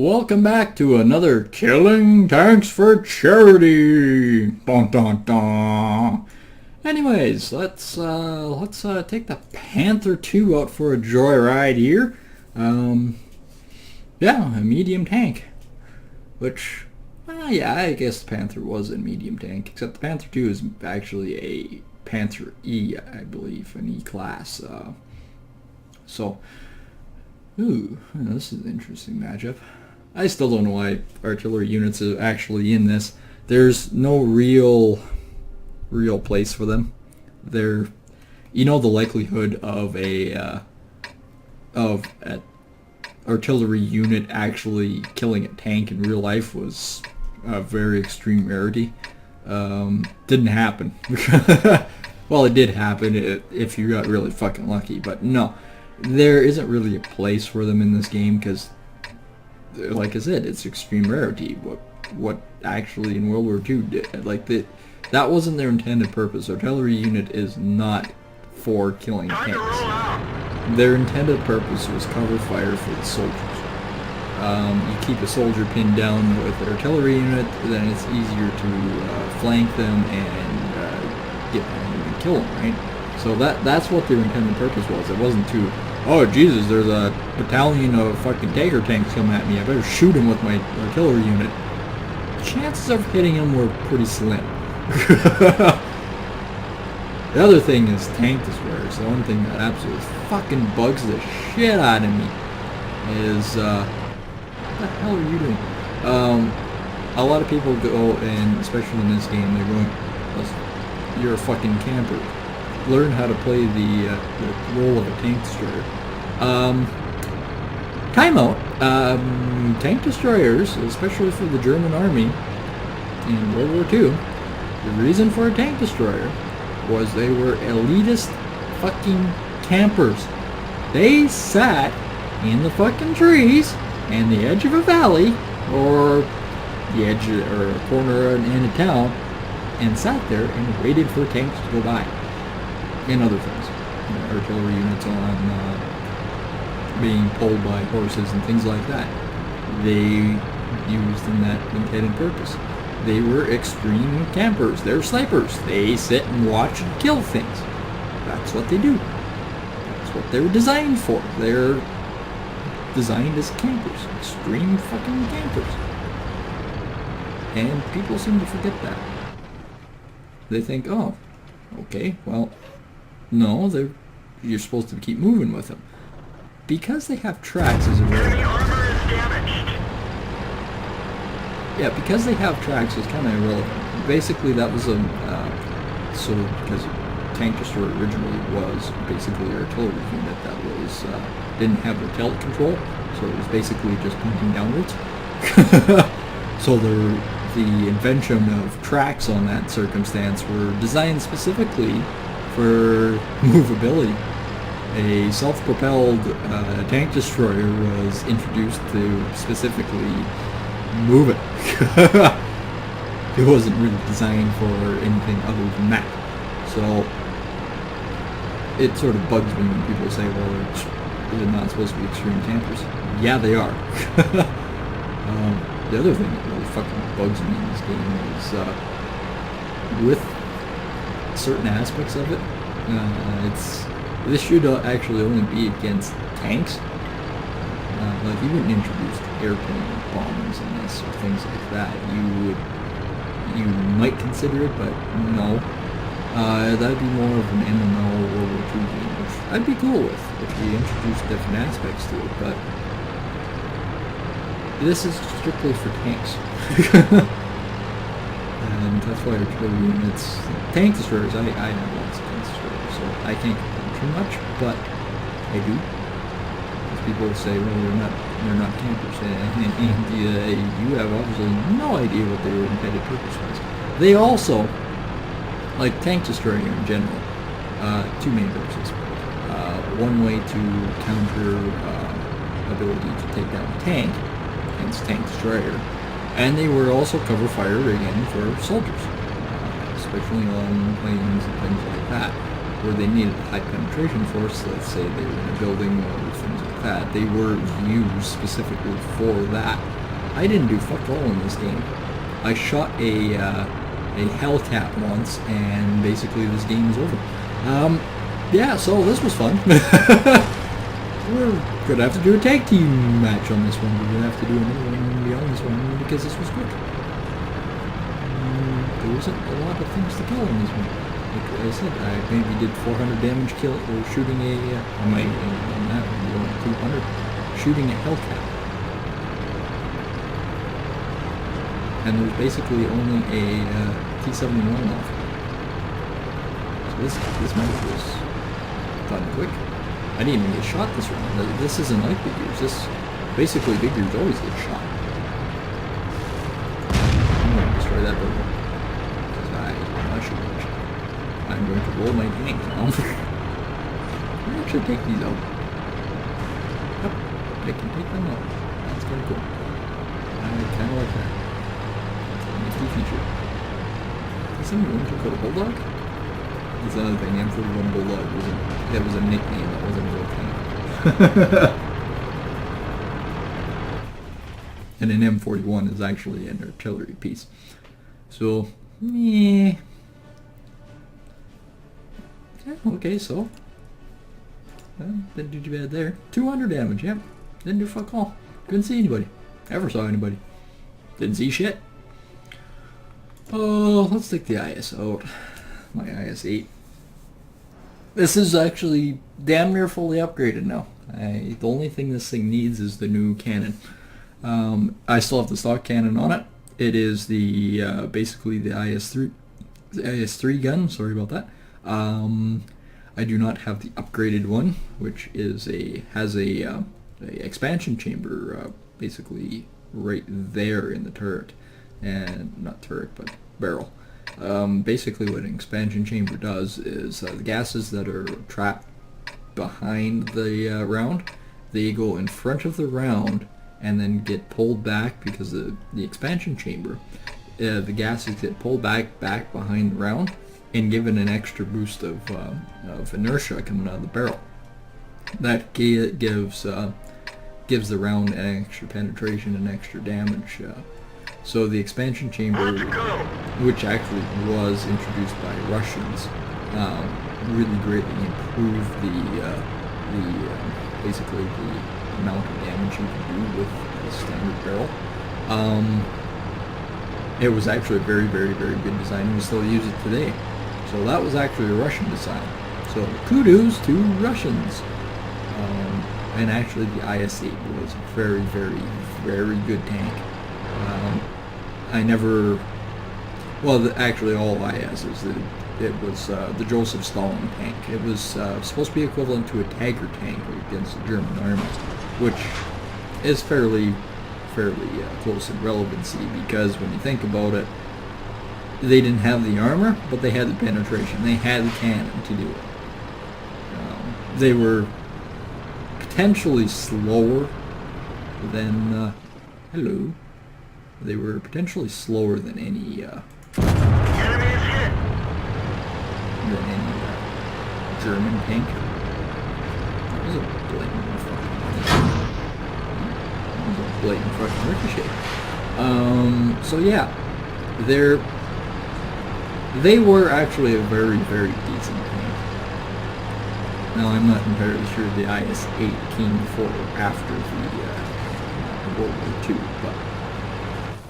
Welcome back to another Killing Tanks for Charity. Dun, dun, dun. Anyways, let's take the Panther 2 out for a joyride here. Yeah, a medium tank. Which, yeah, I guess the Panther was a medium tank, except the Panther 2 is actually a Panther E, I believe, an E class. Ooh, this is an interesting matchup. I still don't know why artillery units are actually in this. There's no real place for them. The likelihood of an artillery unit actually killing a tank in real life was a very extreme rarity. Didn't happen. Well, it did happen if you got really fucking lucky, but no. There isn't really a place for them in this game because, like I said, it's extreme rarity. What actually in World War II did, that wasn't their intended purpose. Artillery unit is not for killing tanks. Their intended purpose was cover fire for the soldiers. You keep a soldier pinned down with an artillery unit, then it's easier to flank them and get behind them and kill them, right? So that's what their intended purpose was. It wasn't to, oh Jesus, there's a battalion of fucking Tiger tanks coming at me, I better shoot him with my artillery unit. Chances of hitting him were pretty slim. The other thing is tank destroyers. The one thing that absolutely fucking bugs the shit out of me is, what the hell are you doing? A lot of people go, and especially in this game, they're going, you're a fucking camper. Learn how to play the role of a tank destroyer. Timeout. Tank destroyers, especially for the German army in World War II, the reason for a tank destroyer was they were elitist fucking campers. They sat in the fucking trees and the edge of a valley or the edge or a corner in a town and sat there and waited for tanks to go by. And other things, artillery units on being pulled by horses and things like that. They used in that intended purpose. They were extreme campers. They're snipers. They sit and watch and kill things. That's what they do. That's what they were designed for. They're designed as campers. Extreme fucking campers. And people seem to forget that. They think, oh, okay, well, no, you're supposed to keep moving with them. Because they have tracks is irrelevant. Yeah, because they have tracks is kind of irrelevant. Basically, that was because tank destroyer originally was basically an artillery unit that was didn't have the tilt control, so it was basically just pointing downwards. So the invention of tracks on that circumstance were designed specifically for movability. A self-propelled tank destroyer was introduced to specifically move it. It wasn't really designed for anything other than that. So it sort of bugs me when people say, well, they're not supposed to be extreme campers. Yeah, they are. The other thing that really fucking bugs me in this game is with certain aspects of it, this should actually only be against tanks. Like you wouldn't introduce airplane bombers in this or things like that. You might consider it, but no. That'd be more of an MMO World War II game, which I'd be cool with if we introduced different aspects to it. But this is strictly for tanks. And that's why artillery units, tank destroyers, I have lots of tank destroyers, so I can't complain too much, but I do. Because people say, well, they're not campers, and you have obviously no idea what their intended purpose was. They also, like tank destroyer in general, two main purposes. One way to counter ability to take down a tank against tank destroyer. And they were also cover fire again for soldiers, especially on planes and things like that, where they needed a high penetration force. Let's say they were in a building or things like that they were used specifically for that. I didn't do fuck all in this game. I shot a Hellcat once, and basically this game is over. Yeah, so this was fun. We're gonna have to do a tag team match on this one. We're gonna have to do another one beyond this one because this was quick. There wasn't a lot of things to kill in this one. Like I said, I maybe did 400 damage kill or shooting a. I might have done that. 200 shooting a Hellcat. And there's basically only a T-71 left. So this match was done quick. I didn't even get shot this round. This isn't like Big Ears. This basically Big Ears always get shot. I'm going to destroy that building because I should. I'm going to roll my tank now. I should take these out. Yep, I can take them out. That's kind of cool. I kind of like that. Nifty feature. Is someone going to put a bulldog? That's another thing. M41 bulldog that was a nickname. That wasn't a real thing. And an M41 is actually an artillery piece. So, meh. Yeah, okay, so. Well, didn't do too bad there. 200 damage, yep. Didn't do fuck all. Couldn't see anybody. Ever saw anybody. Didn't see shit. Oh, let's take the IS out. My IS-8. This is actually damn near fully upgraded now. The only thing this thing needs is the new cannon. I still have the stock cannon on it. It is the basically the IS-3 gun. Sorry about that. I do not have the upgraded one, which has a expansion chamber basically right there in the turret, and not turret but barrel. Basically, what an expansion chamber does is the gases that are trapped behind the round, they go in front of the round and then get pulled back because the expansion chamber, the gases get pulled back behind the round and given an extra boost of inertia coming out of the barrel. That gives the round an extra penetration and extra damage. So the expansion chamber, which actually was introduced by Russians, really greatly improved basically the amount of damage you can do with a standard barrel. It was actually a very, very, very good design, and we still use it today. So that was actually a Russian design. So kudos to Russians. And actually the IS-8 was a very, very, very good tank. I never, well, actually all ISs, it was the Joseph Stalin tank. It was supposed to be equivalent to a Tiger tank against the German army, which is fairly close in relevancy, because when you think about it, they didn't have the armor, but they had the penetration. They had the cannon to do it. They were potentially slower than hello. They were potentially slower than any German tank. That was a blatant fucking ricochet. So yeah, they were actually a very, very decent tank. Now I'm not entirely sure the IS-8 came before or after the World War II, but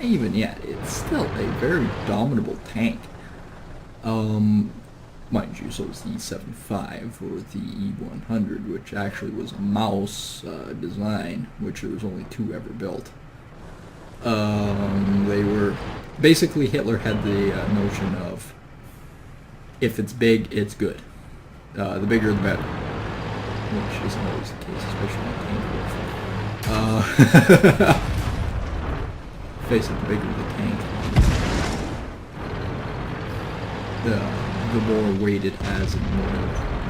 even yet, it's still a very dominable tank. Mind you, so was the E75 or the E100, which actually was a mouse design, which there was only 2 ever built. They were basically, Hitler had the notion of, if it's big, it's good. The bigger the better, which isn't always the case, especially in tank warfare. Face it, the bigger the tank, the more weight it has and the more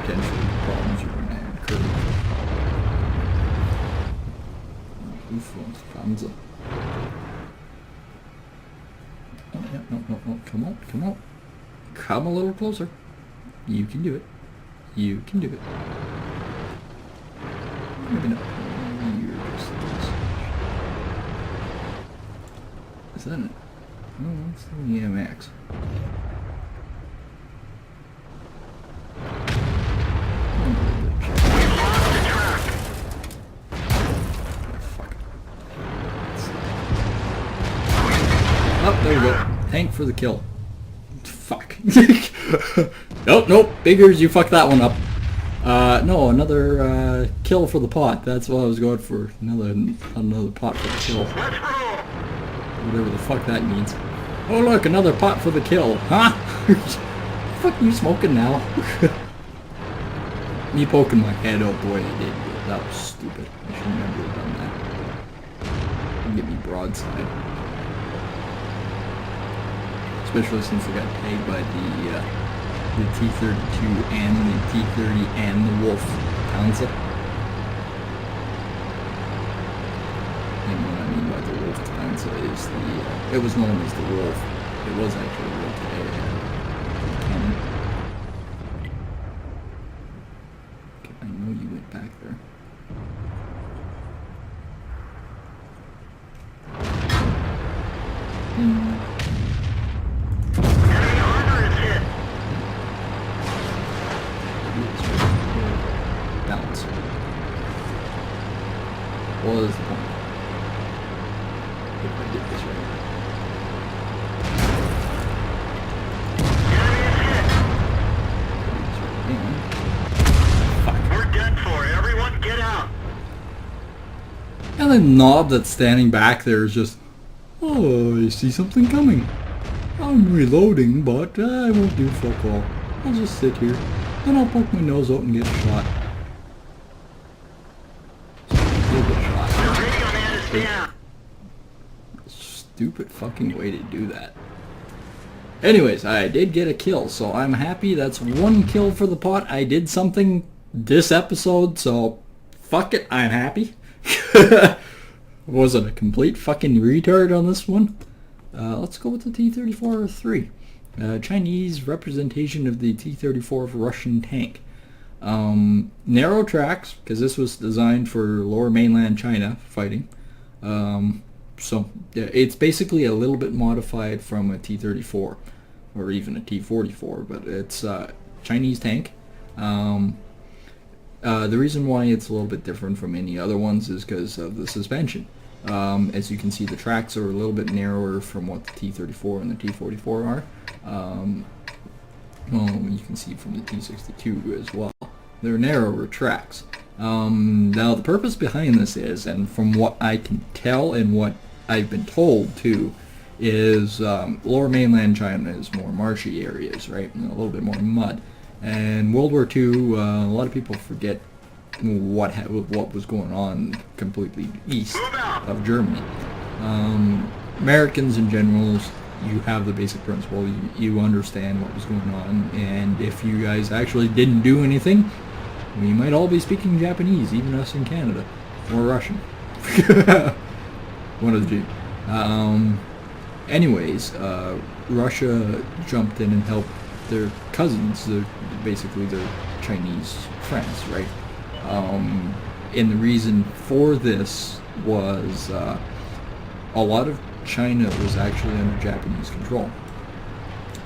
potential problems you're going to incur. Panzer. Oh, yeah, no, come on. Come a little closer. You can do it. You can do it. Maybe not. Is that it? Oh, that's the EMX. Oh, there we go. Tank for the kill. Fuck. Nope, nope. Biggers, you fucked that one up. No, another kill for the pot. That's what I was going for. Another pot for the kill. Whatever the fuck that means. Oh look, another pot for the kill. Huh? Fuck you smoking now? Me poking my head out the way I did. That was stupid. I should never have done that. Get me broadside. Especially since I got tagged by the T-32 and the T-30 and the Wolf Townsend. And what I mean by the Wolf Townsend is it was known as the Wolf. It was actually real today. Cannon. Okay, I know you went back there. Balance. What is the point? If I did this right. Fuck. We're done for. Everyone get out. And the knob that's standing back there is just, oh, I see something coming. I'm reloading, but I won't do fuck all. I'll just sit here, and I'll poke my nose out and get shot. You'll get shot. Stupid fucking way to do that. Anyways, I did get a kill, so I'm happy. That's one kill for the pot. I did something this episode, so fuck it, I'm happy. Wasn't a complete fucking retard on this one. Let's go with the T-34-3. Chinese representation of the T-34 Russian tank. Narrow tracks, because this was designed for lower mainland China fighting. So yeah, it's basically a little bit modified from a T-34 or even a T-44, but it's a Chinese tank. The reason why it's a little bit different from any other ones is because of the suspension. As you can see, the tracks are a little bit narrower from what the T-34 and the T-44 are. Well, you can see from the T-62 as well. They're narrower tracks. Now, the purpose behind this is, and from what I can tell and what I've been told too, is lower mainland China is more marshy areas, right? And a little bit more mud. And World War II, a lot of people forget what was going on completely east of Germany. Americans in general, you have the basic principle, you understand what was going on, and if you guys actually didn't do anything, we might all be speaking Japanese, even us in Canada, or Russian. One of the two. Anyways, Russia jumped in and helped their cousins, basically their Chinese friends, right? And the reason for this was a lot of China was actually under Japanese control,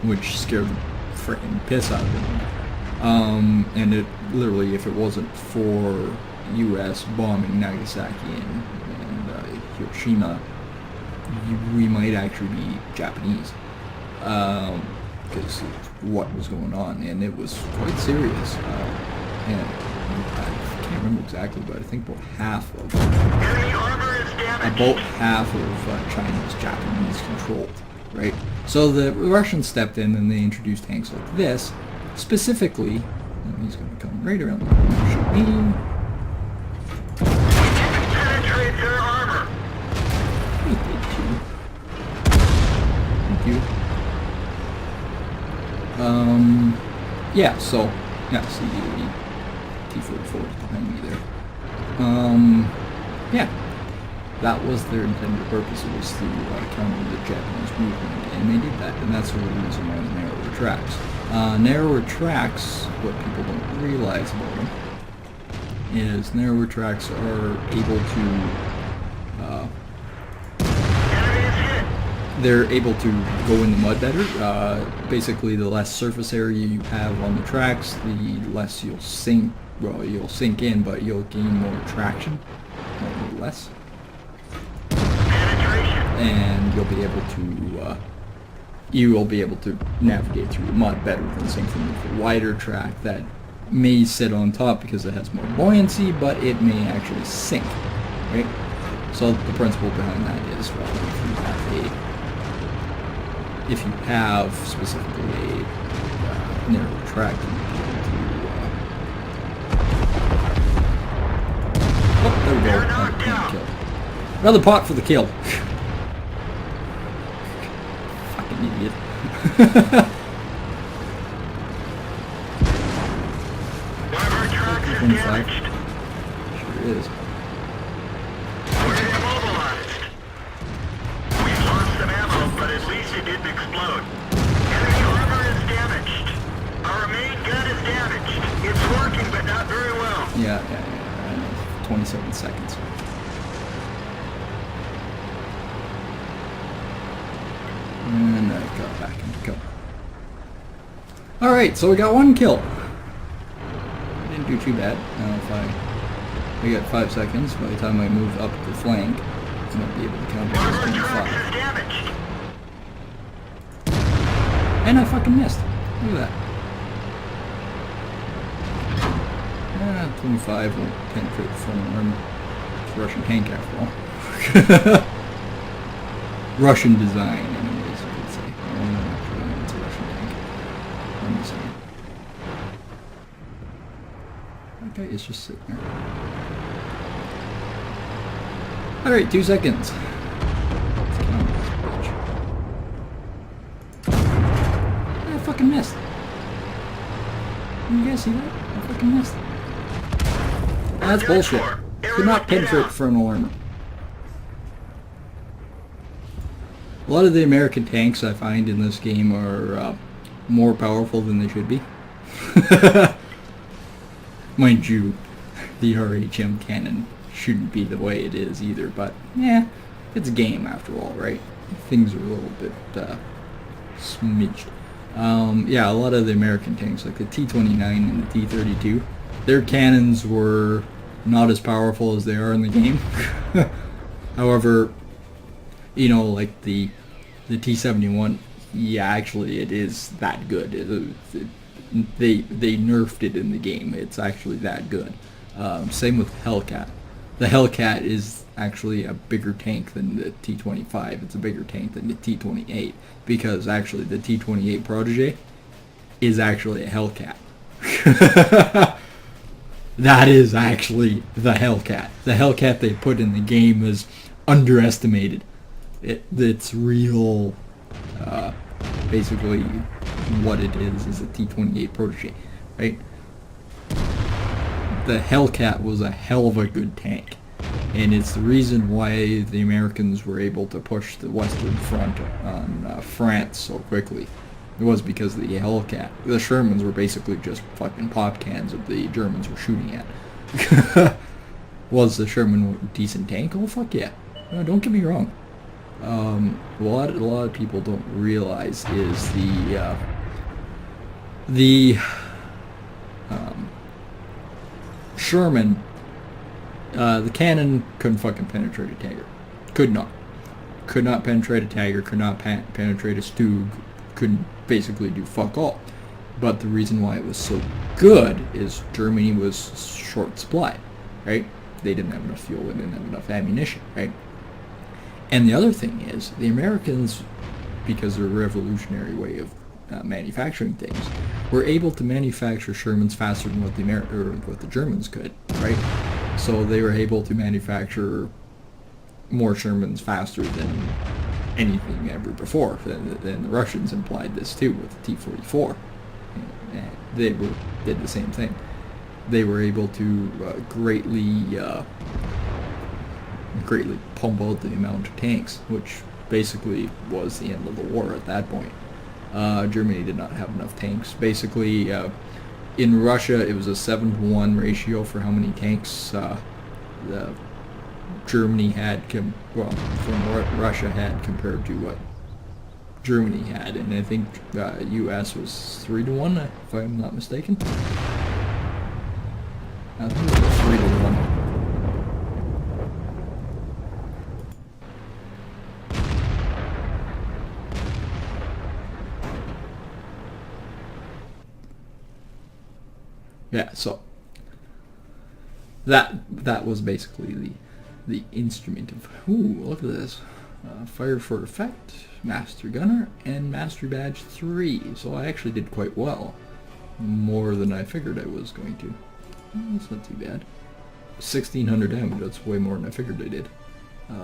which scared the frickin' piss out of them. And it literally, if it wasn't for U.S. bombing Nagasaki and Hiroshima, we might actually be Japanese, because of what was going on, and it was quite serious. And I can't remember exactly, but I think about half of China is Japanese controlled, right? So the Russians stepped in and they introduced tanks like this, specifically. And he's going to come right around the corner and shoot me. Penetrate their armor. He did too. Thank you. Yeah, so, yeah, see the T-44 behind me there. Yeah, that was their intended purpose. It was to counter the Japanese movement, and they did that, and that's the reason why the narrower tracks. Narrower tracks, what people don't realize about them, is narrower tracks are able to they're able to go in the mud better. Basically, the less surface area you have on the tracks, the less you'll sink. Well, you'll sink in, but you'll gain more traction, less, and you'll be able to navigate through the mud better than something with a wider track that may sit on top because it has more buoyancy, but it may actually sink, right? So the principle behind that is, well, if you have specifically a narrow track, then you can oh, there we go. Kill. Another pot for the kill. Fucking idiot. One of our trucks is 25. damaged. Sure is. We're immobilized. We've lost some ammo, but at least it didn't explode. Enemy armor is damaged. Our main gun is damaged. It's working, but not very well. Yeah. 27 seconds. And I got back in the kill. Alright, so we got one kill. Didn't do too bad. We got 5 seconds. By the time I move up the flank, I might be able to count One as of our trucks 25. is damaged. And I fucking missed. Look at that. 25 won't penetrate the front arm. It's a Russian tank after all. Russian design, anyways, you could say. Actually, it's a Russian tank. I'm just saying. That guy is just sitting there. Alright, 2 seconds. Let's count this bitch. I fucking missed. You guys see that? I fucking missed. That's bullshit. Could not penetrate frontal armor. A lot of the American tanks I find in this game are more powerful than they should be. Mind you, the RHM cannon shouldn't be the way it is either, but yeah, it's a game after all, right? Things are a little bit smidged. Yeah, a lot of the American tanks, like the T-29 and the T-32, their cannons were not as powerful as they are in the game. However, you know, like the T-71, yeah, actually it is that good. They nerfed it in the game. It's actually that good. Same with Hellcat. The Hellcat is actually a bigger tank than the T-25. It's a bigger tank than the T-28 because actually the T-28 Protege is actually a Hellcat. That is actually the Hellcat. The Hellcat they put in the game is underestimated. It's real, basically what it is a T-28 Protege, right? The Hellcat was a hell of a good tank, and it's the reason why the Americans were able to push the Western Front on France so quickly. It was because of the Hellcat. The Shermans were basically just fucking pop cans that the Germans were shooting at. Was the Sherman a decent tank? Oh fuck yeah! No, don't get me wrong. A lot of people don't realize is the Sherman, the cannon couldn't fucking penetrate a Tiger. Could not penetrate a Tiger. Could not penetrate a Stug. Couldn't basically do fuck all. But the reason why it was so good is Germany was short supply, right? They didn't have enough fuel. They didn't have enough ammunition, right? And the other thing is, the Americans, because of their revolutionary way of manufacturing things, were able to manufacture Shermans faster than what the Germans could, right? So they were able to manufacture more Shermans faster than anything ever before. And the Russians implied this too with the T-44. They did the same thing. They were able to greatly pump out the amount of tanks, which basically was the end of the war at that point. Germany did not have enough tanks. Basically, in Russia, it was a 7-to-1 ratio for how many tanks Germany had, Russia had compared to what Germany had, and I think U.S. was 3-1, if I'm not mistaken. I think it was 3-1. Yeah, so that was basically the instrument of. Ooh, look at this. Fire for effect, Master Gunner, and Master Badge 3. So I actually did quite well. More than I figured I was going to. That's not too bad. 1600 damage, that's way more than I figured I did.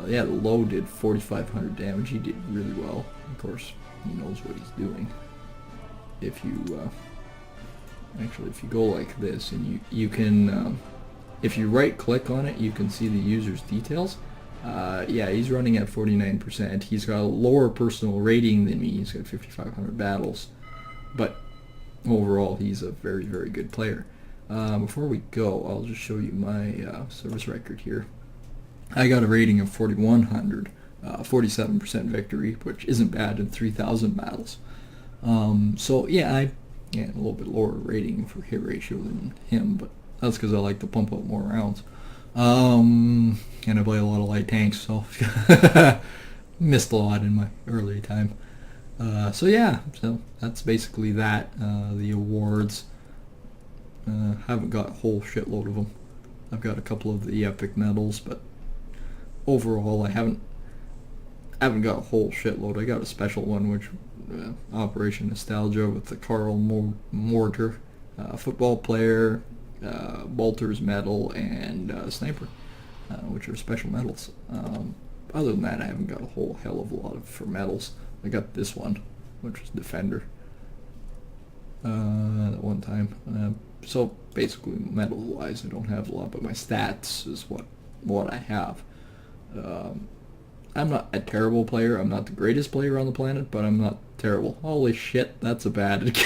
Yeah, the low did 4500 damage. He did really well. Of course, he knows what he's doing. If you actually, if you go like this, and you can, if you right click on it, you can see the user's details. Yeah, he's running at 49%. He's got a lower personal rating than me. He's got 5,500 battles, but overall, he's a very, very good player. Before we go, I'll just show you my service record here. I got a rating of 4,100, 47% victory, which isn't bad in 3,000 battles. So yeah, a little bit lower rating for hit ratio than him, but that's because I like to pump out more rounds. And I play a lot of light tanks, so missed a lot in my early time. So yeah, so that's basically that. The awards, haven't got a whole shitload of them. I've got a couple of the epic medals, but overall I haven't got a whole shitload. I got a special one, which Operation Nostalgia with the Karl Mortar, football player, Bolter's medal, and sniper, which are special medals. Other than that, I haven't got a whole hell of a lot for medals. I got this one, which was Defender, that one time. So basically, medal-wise, I don't have a lot, but my stats is what I have. I'm not a terrible player. I'm not the greatest player on the planet, but I'm not terrible. Holy shit, that's a bad.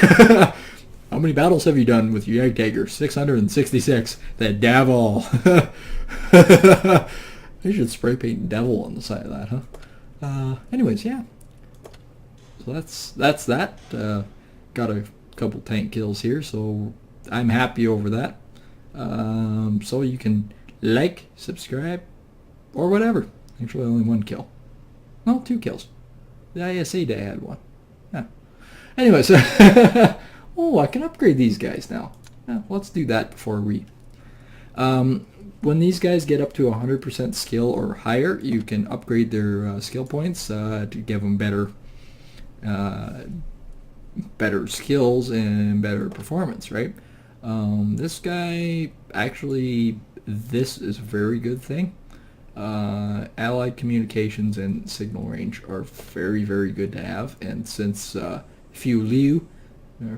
How many battles have you done with your Jagdtiger? 666. That devil. I should spray paint devil on the side of that, huh? Anyways, yeah. So that's that. Got a couple tank kills here, so I'm happy over that. So you can like, subscribe, or whatever. Actually, only one kill. Well, 2 kills. The ISA day had 1. Yeah. Anyways, oh, I can upgrade these guys now. Yeah, let's do that before we. When these guys get up to 100% skill or higher, you can upgrade their skill points to give them better skills and better performance, right? This guy, actually, this is a very good thing. Allied communications and signal range are very, very good to have, and since Fulie is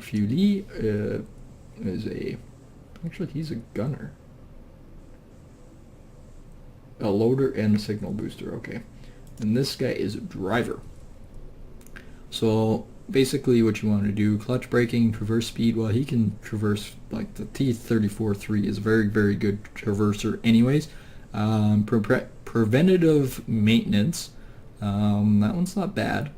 actually he's a gunner, a loader, and a signal booster, okay, and this guy is a driver. So basically what you want to do, clutch braking, traverse speed, well, he can traverse, like the T-34-3 is a very, very good traverser anyways. Preventative maintenance, that one's not bad.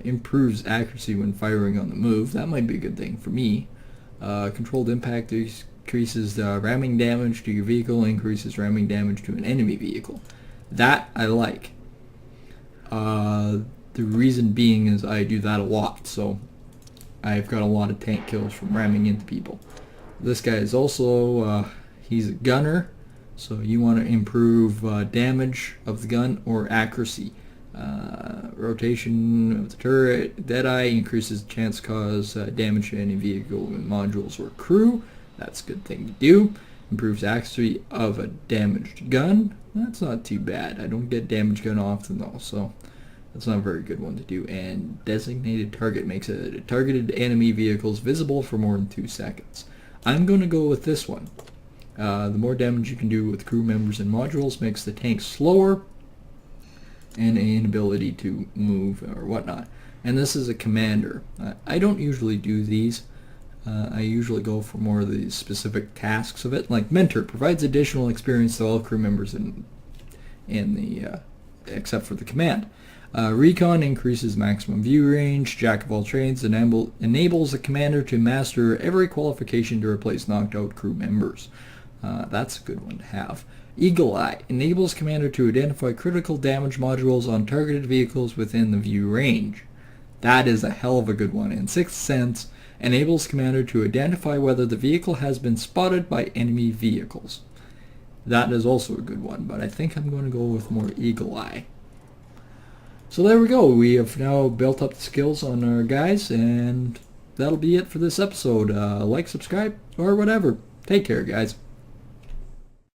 Improves accuracy when firing on the move. That might be a good thing for me. Controlled impact increases ramming damage to your vehicle, increases ramming damage to an enemy vehicle. That I like. The reason being is I do that a lot, so I've got a lot of tank kills from ramming into people. This guy is also, he's a gunner, so you want to improve damage of the gun or accuracy. Rotation of the turret, Deadeye increases the chance to cause damage to any vehicle and modules or crew. That's a good thing to do. Improves accuracy of a damaged gun. That's not too bad. I don't get damaged gun often though, so that's not a very good one to do. And designated target makes targeted enemy vehicles visible for more than 2 seconds. I'm going to go with this one. The more damage you can do with crew members and modules makes the tank slower and an inability to move or whatnot. And this is a commander. I don't usually do these. I usually go for more of the specific tasks of it. Like Mentor provides additional experience to all crew members in the except for the command. Recon increases maximum view range. Jack of all trades enables the commander to master every qualification to replace knocked out crew members. That's a good one to have. Eagle Eye enables commander to identify critical damage modules on targeted vehicles within the view range. That is a hell of a good one. And Sixth Sense enables commander to identify whether the vehicle has been spotted by enemy vehicles. That is also a good one, but I think I'm going to go with more Eagle Eye. So there we go. We have now built up the skills on our guys, and that'll be it for this episode. Like, subscribe, or whatever. Take care, guys.